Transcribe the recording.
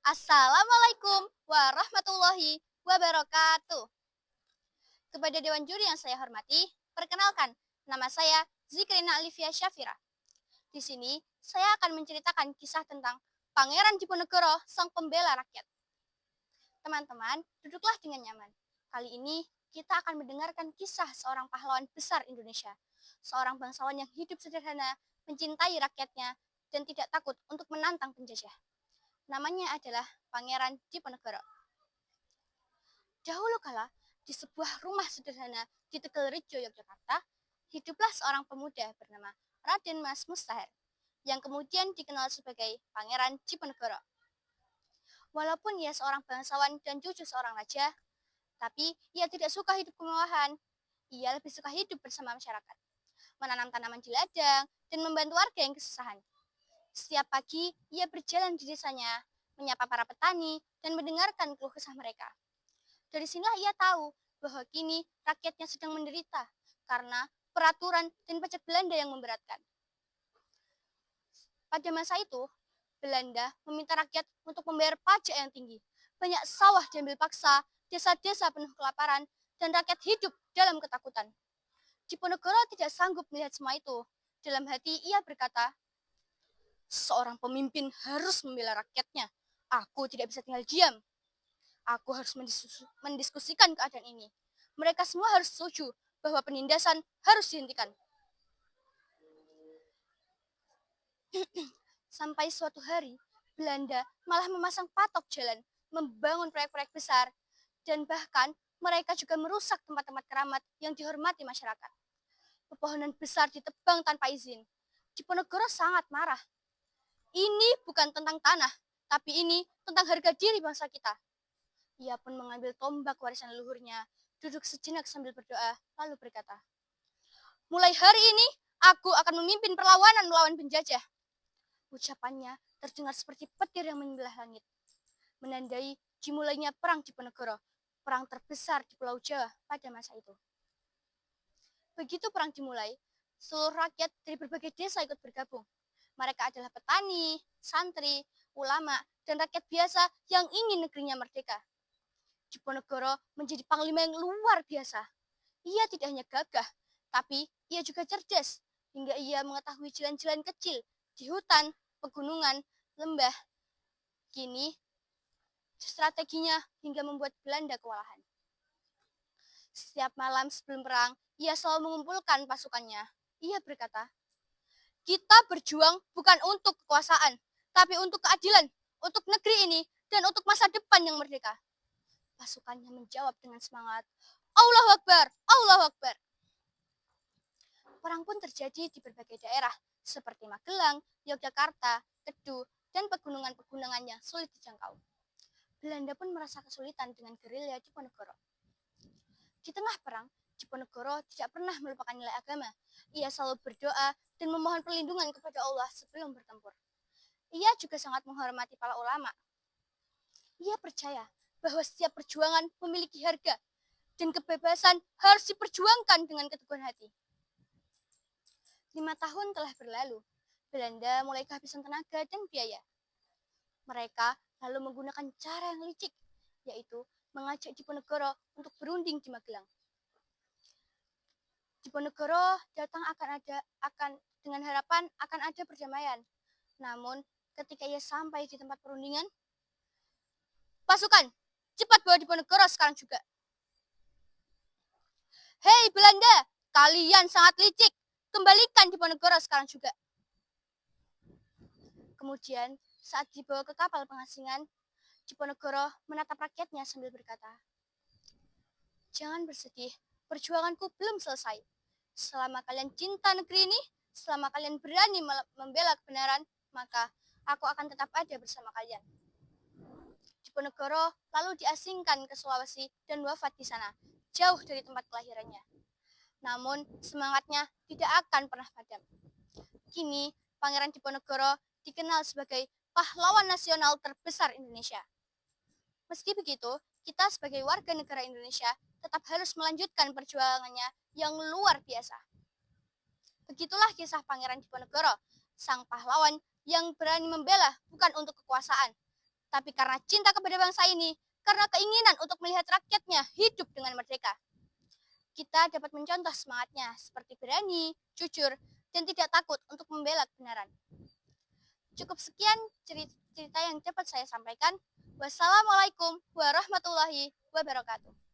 Assalamualaikum warahmatullahi wabarakatuh. Kepada Dewan Juri yang saya hormati, perkenalkan, nama saya Zikrina Alivia Syafira. Di sini, saya akan menceritakan kisah tentang Pangeran Diponegoro, sang pembela rakyat. Teman-teman, duduklah dengan nyaman. Kali ini, kita akan mendengarkan kisah seorang pahlawan besar Indonesia. Seorang bangsawan yang hidup sederhana, mencintai rakyatnya, dan tidak takut untuk menantang penjajah. Namanya adalah Pangeran Diponegoro. Dahulu kala, di sebuah rumah sederhana di Tegalrejo, Yogyakarta, hiduplah seorang pemuda bernama Raden Mas Mustahir, yang kemudian dikenal sebagai Pangeran Diponegoro. Walaupun ia seorang bangsawan dan cucu seorang raja, tapi ia tidak suka hidup kemewahan. Ia lebih suka hidup bersama masyarakat, menanam tanaman di ladang, dan membantu warga yang kesusahan. Setiap pagi, ia berjalan di desanya, menyapa para petani, dan mendengarkan keluh kesah mereka. Dari sinilah ia tahu bahwa kini rakyatnya sedang menderita karena peraturan dan pajak Belanda yang memberatkan. Pada masa itu, Belanda meminta rakyat untuk membayar pajak yang tinggi. Banyak sawah diambil paksa, desa-desa penuh kelaparan, dan rakyat hidup dalam ketakutan. Diponegoro tidak sanggup melihat semua itu. Dalam hati ia berkata, seorang pemimpin harus membela rakyatnya. Aku tidak bisa tinggal diam. Aku harus mendiskusikan keadaan ini. Mereka semua harus setuju bahwa penindasan harus dihentikan. Sampai suatu hari, Belanda malah memasang patok jalan, membangun proyek-proyek besar, dan bahkan mereka juga merusak tempat-tempat keramat yang dihormati masyarakat. Pepohonan besar ditebang tanpa izin. Diponegoro sangat marah. Ini bukan tentang tanah, tapi ini tentang harga diri bangsa kita. Ia pun mengambil tombak warisan leluhurnya, duduk sejenak sambil berdoa, lalu berkata, mulai hari ini, aku akan memimpin perlawanan melawan penjajah. Ucapannya terdengar seperti petir yang membelah langit, menandai dimulainya perang Diponegoro, perang terbesar di Pulau Jawa pada masa itu. Begitu perang dimulai, seluruh rakyat dari berbagai desa ikut bergabung. Mereka adalah petani, santri, ulama, dan rakyat biasa yang ingin negerinya merdeka. Diponegoro menjadi panglima yang luar biasa. Ia tidak hanya gagah, tapi ia juga cerdas, hingga ia mengetahui jalan-jalan kecil di hutan, pegunungan, lembah. Kini, strateginya hingga membuat Belanda kewalahan. Setiap malam sebelum perang, ia selalu mengumpulkan pasukannya. Ia berkata, kita berjuang bukan untuk kekuasaan, tapi untuk keadilan, untuk negeri ini, dan untuk masa depan yang merdeka. Pasukannya menjawab dengan semangat, Allahu Akbar, Allahu Akbar. Perang pun terjadi di berbagai daerah, seperti Magelang, Yogyakarta, Kedu, dan pegunungan-pegunungan yang sulit dijangkau. Belanda pun merasa kesulitan dengan gerilya Diponegoro. Di tengah perang, Diponegoro tidak pernah melupakan nilai agama. Ia selalu berdoa dan memohon perlindungan kepada Allah sebelum bertempur. Ia juga sangat menghormati para ulama. Ia percaya bahwa setiap perjuangan memiliki harga dan kebebasan harus diperjuangkan dengan keteguhan hati. 5 tahun telah berlalu. Belanda mulai kehabisan tenaga dan biaya. Mereka lalu menggunakan cara yang licik, yaitu mengajak Diponegoro untuk berunding di Magelang. Diponegoro datang dengan harapan akan ada perdamaian. Namun, ketika ia sampai di tempat perundingan, pasukan, cepat bawa Diponegoro sekarang juga. Hei Belanda, kalian sangat licik. Kembalikan Diponegoro sekarang juga. Kemudian, saat dibawa ke kapal pengasingan, Diponegoro menatap rakyatnya sambil berkata, jangan bersedih, perjuanganku belum selesai. Selama kalian cinta negeri ini, selama kalian berani membela kebenaran, maka aku akan tetap ada bersama kalian. Diponegoro lalu diasingkan ke Sulawesi dan wafat di sana, jauh dari tempat kelahirannya. Namun, semangatnya tidak akan pernah padam. Kini, Pangeran Diponegoro dikenal sebagai pahlawan nasional terbesar Indonesia. Meski begitu, kita sebagai warga negara Indonesia tetap harus melanjutkan perjuangannya yang luar biasa. Begitulah kisah Pangeran Diponegoro, sang pahlawan yang berani membela bukan untuk kekuasaan, tapi karena cinta kepada bangsa ini, karena keinginan untuk melihat rakyatnya hidup dengan merdeka. Kita dapat mencontoh semangatnya seperti berani, jujur, dan tidak takut untuk membela kebenaran. Cukup sekian cerita yang dapat saya sampaikan. Wassalamualaikum warahmatullahi wabarakatuh.